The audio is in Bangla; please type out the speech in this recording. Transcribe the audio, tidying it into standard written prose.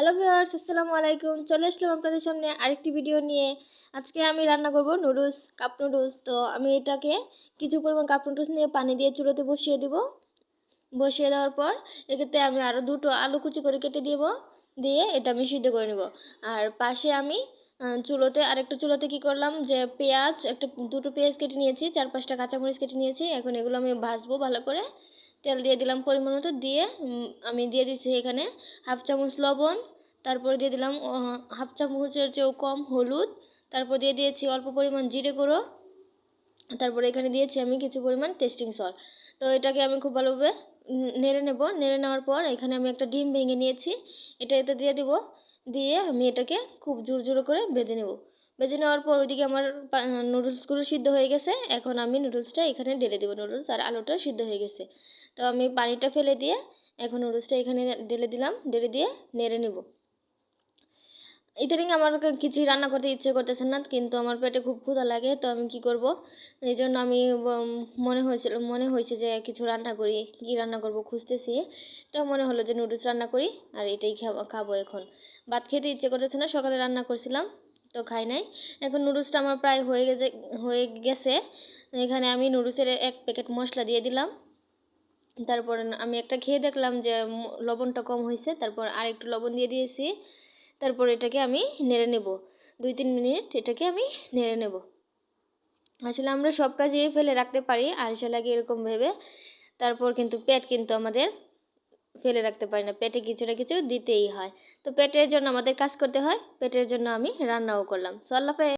হ্যালো ভিউয়ার্স, আসসালামু আলাইকুম। চলে আসলাম আপনাদের সামনে আরেকটি ভিডিও নিয়ে। আজকে আমি রান্না করব নুডলস, কাপ নুডলস। তো আমি এটাকে কিছু পরিমাণ কাপ নুডলস নিয়ে পানি দিয়ে চুলোতে বসিয়ে দিব। বসিয়ে দেওয়ার পর এক্ষেত্রে আমি আরও দুটো আলু কুচি করে কেটে দিব, দিয়ে এটা আমি সিদ্ধ করে নেব। আর পাশে আমি আরেকটা চুলোতে কি করলাম যে দুটো পেঁয়াজ কেটে নিয়েছি, 4-5টা কাঁচামরিচ কেটে নিয়েছি। এখন এগুলো আমি ভাজবো ভালো করে। তেল দিয়ে দিলাম পরিমাণ মতো, দিয়ে আমি দিয়ে দিচ্ছি এখানে হাফ চামচ লবণ, তারপরে দিয়ে দিলাম হাফ চামচের চেয়েও কম হলুদ, তারপর দিয়ে দিয়েছি অল্প পরিমাণ জিরে গুঁড়ো, তারপরে এখানে দিয়েছি আমি কিছু পরিমাণ টেস্টিং সল্ট। তো এটাকে আমি খুব ভালোভাবে নেড়ে নেব। নেড়ে নেওয়ার পর এখানে আমি একটা ডিম ভেঙে নিয়েছি, এতে দিয়ে দিব। দিয়ে আমি এটাকে খুব জোরে করে ভেজে নেব। ভেজে নেওয়ার পর ওইদিকে আমার নুডলসগুলো সিদ্ধ হয়ে গেছে। এখন আমি নুডলসটা এখানে ঢেলে দেবো। নুডলস আর আলুটা সিদ্ধ হয়ে গেছে। তো আমি পানিটা ফেলে দিয়ে এখন নুডলসটা এখানে ঢেলে দিলাম, ঢেলে দিয়ে নেড়ে নেব। ইদানিং আমার কিছুই রান্না করতে ইচ্ছে করতেছে না, কিন্তু আমার পেটে খুব ক্ষুধা লাগে। তো আমি কি করব, এই জন্য আমি মনে হয়েছে যে কিছু রান্না করি। কি রান্না করব খুঁজতেছি। তো মনে হলো যে নুডলস রান্না করি, আর এটাই খাবো এখন। ভাত খেতে ইচ্ছে করতেছে না, সকালে রান্না করছিলাম তো খাই নাই। এখন নুডলসটা আমার প্রায় হয়ে গেছে। এখানে আমি নুডলসের এক প্যাকেট মশলা দিয়ে দিলাম। তারপর আমি একটা খেয়ে দেখলাম যে লবণটা কম হয়েছে, তারপর আরেকটু লবণ দিয়ে দিয়েছি। তারপর এটাকে আমি নেড়ে নেব। 2-3 মিনিট এটাকে আমি নেড়ে নেব। আসলে আমরা সব কাজেই ফেলে রাখতে পারি আলসা লাগে এরকম ভেবে। তারপর কিন্তু পেট কিন্তু আমাদের ফেলে রাখতে পারি না, পেটে কিছু না কিছু দিতেই হয়। তো পেটের জন্য আমাদের কাজ করতে হয়, পেটের জন্য আমি রান্নাও করলাম। সো আল্লাহ হাফেজ।